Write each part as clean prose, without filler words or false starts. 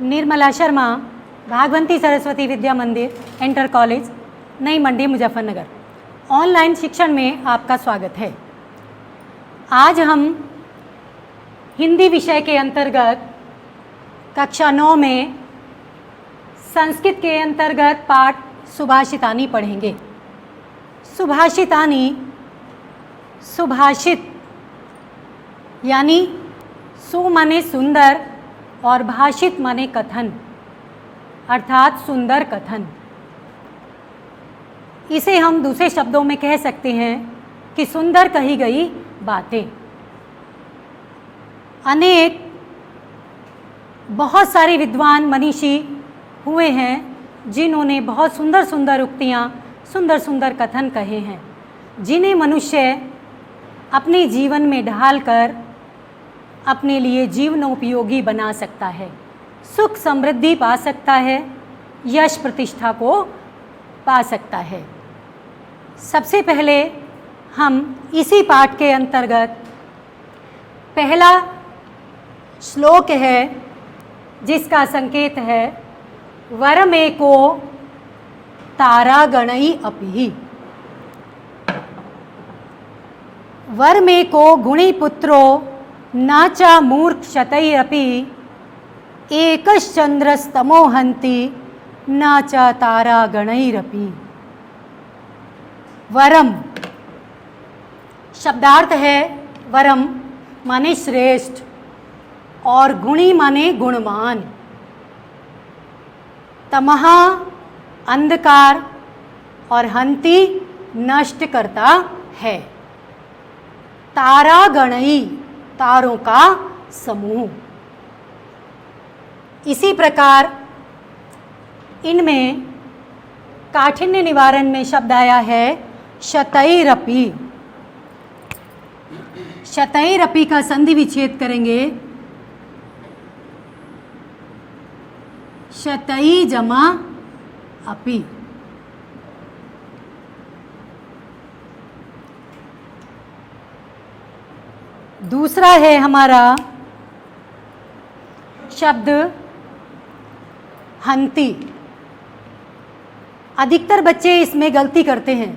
निर्मला शर्मा, भागवंती सरस्वती विद्या मंदिर, inter college, Nai Mandi, Muzaffarnagar. Online शिक्षण में आपका स्वागत है। आज हम हिंदी विषय के अंतर्गत कक्षा 9 में संस्कृत के अंतर्गत पाठ सुभाषितानी पढ़ेंगे। सुभाषितानी, सुभाषित यानी सु माने सुंदर और भाषित माने कथन, अर्थात सुंदर कथन। इसे हम दूसरे शब्दों में कह सकते हैं कि सुंदर कही गई बातें। अनेक बहुत सारे विद्वान मनीषी हुए हैं जिन्होंने बहुत सुंदर सुंदर उक्तियाँ, सुंदर सुंदर कथन कहे हैं, जिन्हें मनुष्य अपने जीवन में ढालकर अपने लिए जीवनोपयोगी बना सकता है, सुख समृद्धि पा सकता है, यश प्रतिष्ठा को पा सकता है। सबसे पहले हम इसी पाठ के अंतर्गत पहला श्लोक है जिसका संकेत है वरमेको तारागणई अपि। वरमेको गुणीपुत्रो न च मूर्खशतैरपि एकश्चन्द्रस्तमो हन्ति न च तारागणैरपि। वरम शब्दार्थ है वरम माने श्रेष्ठ और गुणी माने गुणवान। तमः अंधकार और हंति नष्ट करता है। तारागणई तारों का समूह। इसी प्रकार इनमें काठिन्य निवारण में शब्द आया है शतैरपि। शतैरपि का संधि विच्छेद करेंगे, शतै जमा अपि। दूसरा है हमारा शब्द हंति। अधिकतर बच्चे इसमें गलती करते हैं।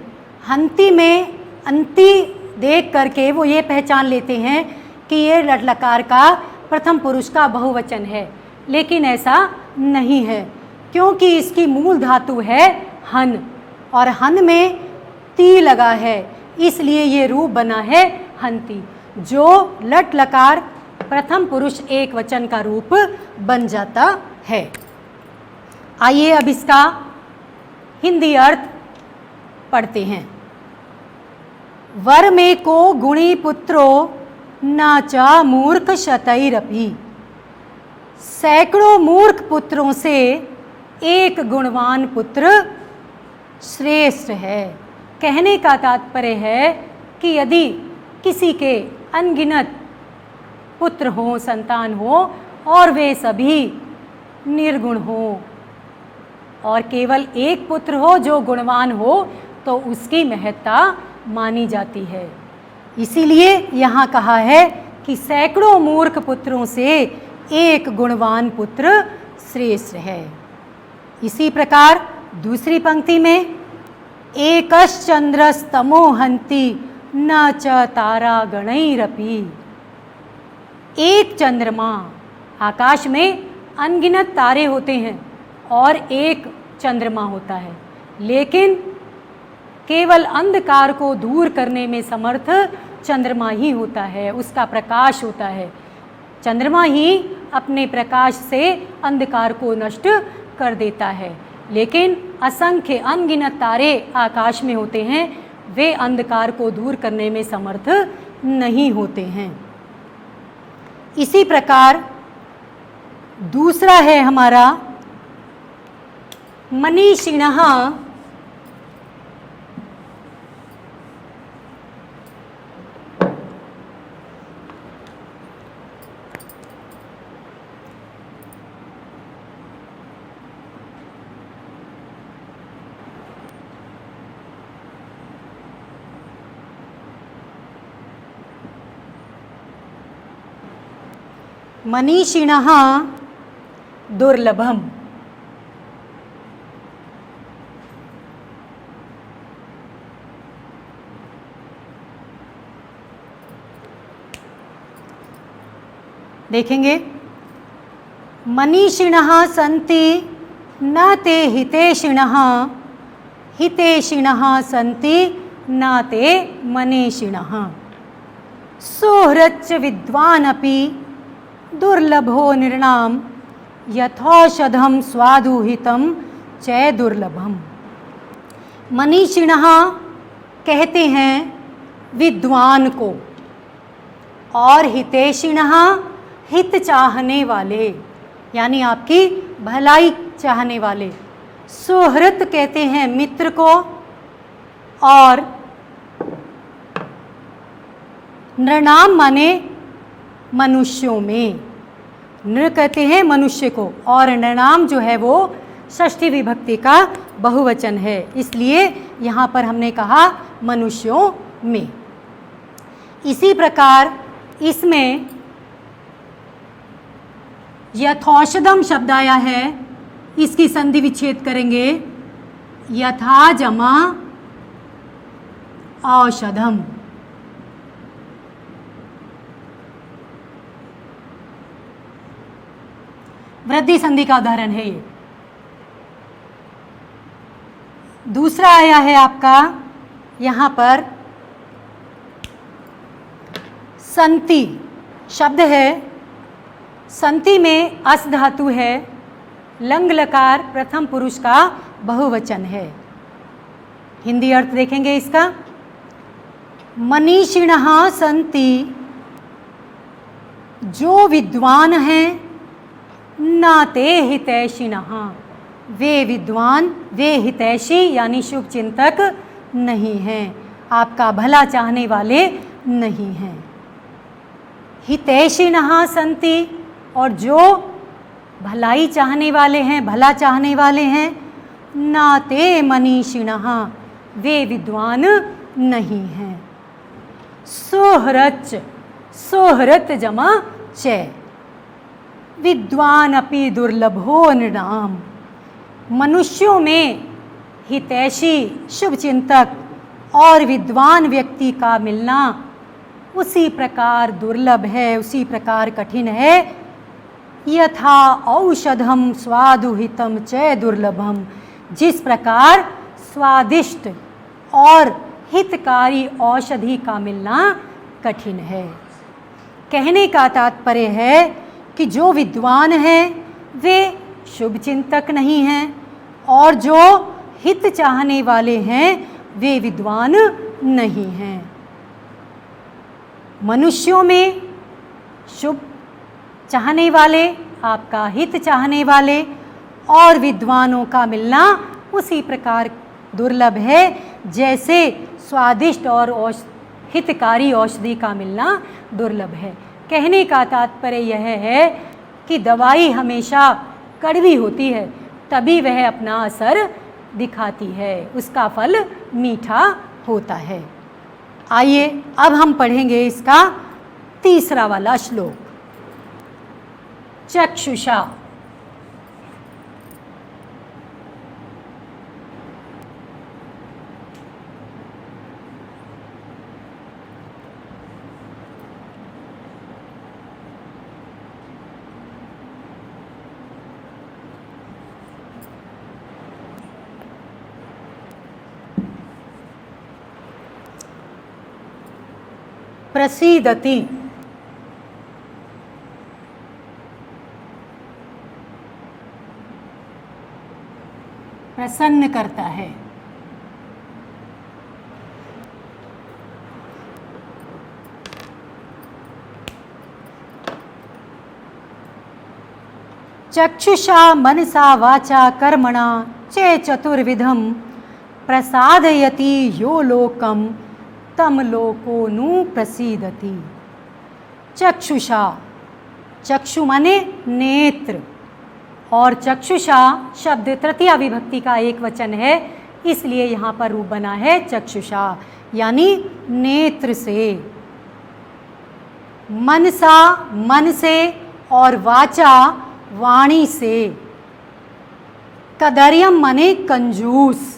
हंति में अंति देख करके वो ये पहचान लेते हैं कि ये लट लकार का प्रथम पुरुष का बहुवचन है, लेकिन ऐसा नहीं है, क्योंकि इसकी मूल धातु है हन और हन में ती लगा है, इसलिए ये रूप बना है हंति, जो लट लकार प्रथम पुरुष एक वचन का रूप बन जाता है। आइए अब इसका हिंदी अर्थ पढ़ते हैं। वरमेको गुणी पुत्रो न च मूर्ख शतैरपि। सैकड़ों मूर्ख पुत्रों से एक गुणवान पुत्र श्रेष्ठ है। कहने का तात्पर्य है कि यदि किसी के अनगिनत पुत्र हो, संतान हो, और वे सभी निर्गुण हो और केवल एक पुत्र हो जो गुणवान हो, तो उसकी महत्ता मानी जाती है। इसीलिए यहाँ कहा है कि सैकड़ों मूर्ख पुत्रों से एक गुणवान पुत्र श्रेष्ठ है। इसी प्रकार दूसरी पंक्ति में एकश्चन्द्रस्तमो हन्ति न च तारागणैरपि। एक चंद्रमा, आकाश में अनगिनत तारे होते हैं और एक चंद्रमा होता है, लेकिन केवल अंधकार को दूर करने में समर्थ चंद्रमा ही होता है, उसका प्रकाश होता है। चंद्रमा ही अपने प्रकाश से अंधकार को नष्ट कर देता है, लेकिन असंख्य अनगिनत तारे आकाश में होते हैं, वे अंधकार को दूर करने में समर्थ नहीं होते हैं। इसी प्रकार दूसरा है हमारा मनीषिणः। मनीषिणः दुर्लभम। देखेंगे, मनीषिणः सन्ति न ते हितैषिणः, हितैषिणः सन्ति न ते मनीषिणः। सुहृच्च विद्वानपि दुर्लभो नृणां, यथौषधं स्वादुहितं च दुर्लभम। मनीषिणः कहते हैं विद्वान को, और हितैषिणः हित चाहने वाले, यानी आपकी भलाई चाहने वाले। सुहृत कहते हैं मित्र को, और नृणाम माने मनुष्यों में, नृ कहते हैं मनुष्य को, और नृणाम जो है वो षष्ठी विभक्ति का बहुवचन है, इसलिए यहाँ पर हमने कहा मनुष्यों में। इसी प्रकार इसमें यथौषधम शब्द आया है, इसकी संधि विच्छेद करेंगे, यथा जमा औषधम। वृद्धि संधि का उदाहरण है ये। दूसरा आया है आपका यहाँ पर संति शब्द है। संति में अस धातु है, लंग लकार प्रथम पुरुष का बहुवचन है। हिंदी अर्थ देखेंगे इसका, मनीषिणः संति, जो विद्वान हैं, न ते हितैषिणः, वे विद्वान, वे हितैषी यानी शुभ चिंतक नहीं हैं, आपका भला चाहने वाले नहीं हैं। हितैषिणः संति, और जो भलाई चाहने वाले हैं, भला चाहने वाले हैं, न ते मनीषिणः, वे विद्वान नहीं हैं। सुहृच, सुहृत जमा च, विद्वान अपि दुर्लभो नृणाम, मनुष्यों में हितैषी शुभ चिंतक और विद्वान व्यक्ति का मिलना उसी प्रकार दुर्लभ है, उसी प्रकार कठिन है। यथा औषधम स्वादुहितम च दुर्लभम, जिस प्रकार स्वादिष्ट और हितकारी औषधि का मिलना कठिन है। कहने का तात्पर्य है कि जो विद्वान हैं वे शुभ चिंतक नहीं हैं, और जो हित चाहने वाले हैं वे विद्वान नहीं हैं। मनुष्यों में शुभ चाहने वाले, आपका हित चाहने वाले और विद्वानों का मिलना उसी प्रकार दुर्लभ है जैसे स्वादिष्ट और हितकारी औषधि का मिलना दुर्लभ है। कहने का तात्पर्य यह है कि दवाई हमेशा कड़वी होती है, तभी वह अपना असर दिखाती है, उसका फल मीठा होता है। आइए अब हम पढ़ेंगे इसका तीसरा वाला श्लोक। चक्षुषा, प्रसीदति, प्रसन्न करता है। चक्षुषा मनसा वाचा कर्मणा चे चतुर्विधम प्रसादयति यो लोकम तम लोको नु प्रसीदति। चक्षुषा, चक्षु माने नेत्र, और चक्षुषा शब्द तृतीया विभक्ति का एक वचन है, इसलिए यहाँ पर रूप बना है चक्षुषा, यानी नेत्र से। मनसा मन से, और वाचा वाणी से। कदर्यम माने कंजूस।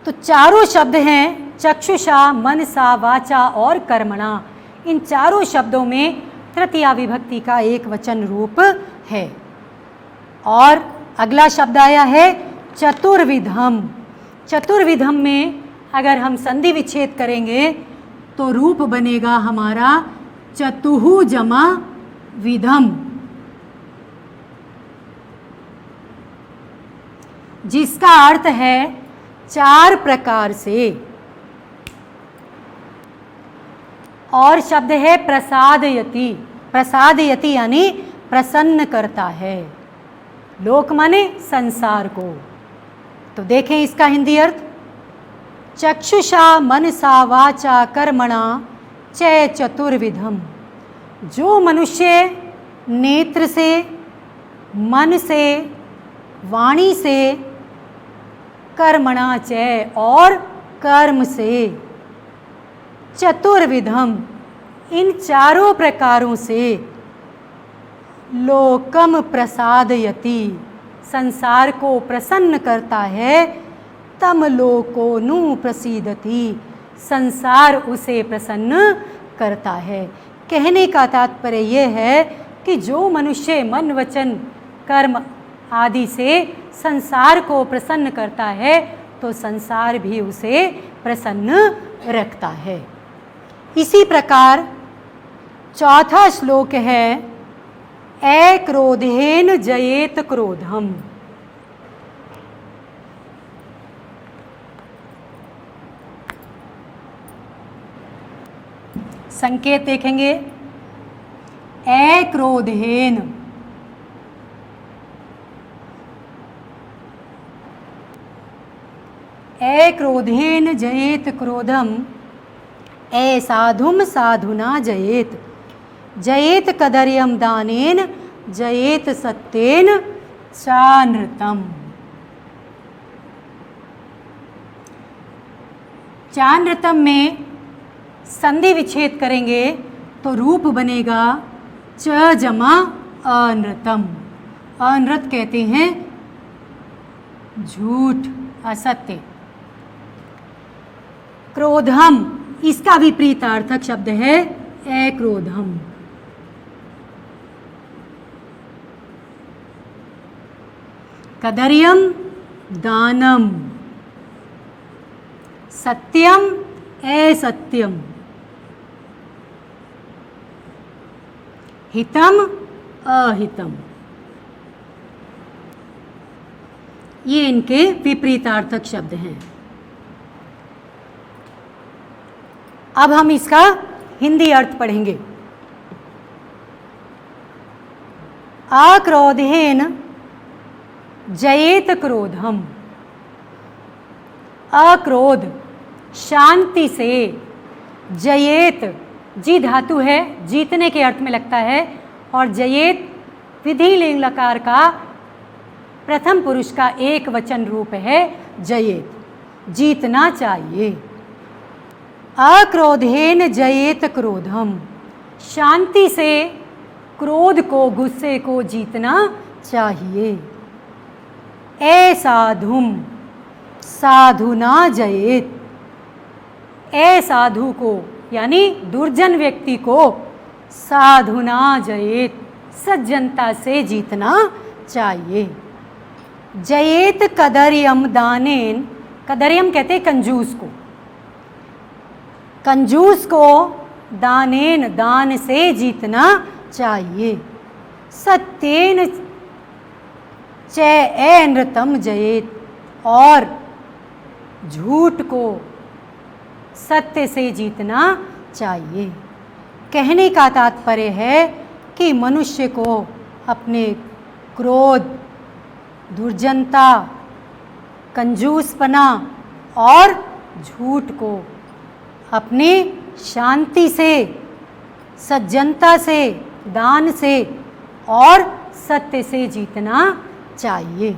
तो चारों शब्द हैं चक्षुषा, मनसा, वाचा और कर्मणा। इन चारों शब्दों में तृतीया विभक्ति का एक वचन रूप है। और अगला शब्द आया है चतुर्विधम। चतुर्विधम में अगर हम संधि विच्छेद करेंगे तो रूप बनेगा हमारा चतुहु जमा विधम, जिसका अर्थ है चार प्रकार से। और शब्द है प्रसादयति। प्रसादयति यानी प्रसन्न करता है। लोक माने संसार को। तो देखें इसका हिंदी अर्थ, चक्षुषा मनसा वाचा कर्मणा च चतुर्विधम। जो मनुष्य नेत्र से, मन से, वाणी से, कर्मणा च और कर्म से, चतुर्विधम इन चारों प्रकारों से, लोकम प्रसादयति संसार को प्रसन्न करता है, तम लोको नु प्रसीदति संसार उसे प्रसन्न करता है। कहने का तात्पर्य यह है कि जो मनुष्य मन वचन कर्म आदि से संसार को प्रसन्न करता है तो संसार भी उसे प्रसन्न रखता है। इसी प्रकार चौथा श्लोक है अक्रोधेन जयेत क्रोधम। संकेत देखेंगे, अक्रोधेन अक्रोधेन जयेत क्रोधम, असाधुम साधुना जयेत, जयेत कदर्यम दानेन, जयेत सत्येन चानृतम। चानृतम में संधि विच्छेद करेंगे तो रूप बनेगा च जमा अनृतम। अनृत कहते हैं झूठ, असत्य। क्रोधम इसका विपरीतार्थक शब्द है अक्रोधम। कदर्यम दानम, सत्यम असत्यम, हितम अहितम। ये इनके विपरीतार्थक शब्द हैं। अब हम इसका हिंदी अर्थ पढ़ेंगे। अक्रोधेन जयेत क्रोधम। अक्रोध शांति से, जयेत जी धातु है, जीतने के अर्थ में लगता है, और जयेत विधि लिंग लकार का प्रथम पुरुष का एक वचन रूप है जयेत, जीतना चाहिए। अक्रोधेन जयेत क्रोधम, शांति से क्रोध को, गुस्से को जीतना चाहिए। असाधुम साधुना जयेत, असाधु को यानी दुर्जन व्यक्ति को साधुना जयेत, सज्जनता से जीतना चाहिए। जयेत कदर्यम दानेन, कदर्यम कहते कंजूस को, कंजूस को दानेन दान से जीतना चाहिए। सत्येन च अनृतम जयेत, और झूठ को सत्य से जीतना चाहिए। कहने का तात्पर्य है कि मनुष्य को अपने क्रोध, दुर्जनता, कंजूसपना और झूठ को अपनी शांति से, सज्जनता से, दान से और सत्य से जीतना चाहिए।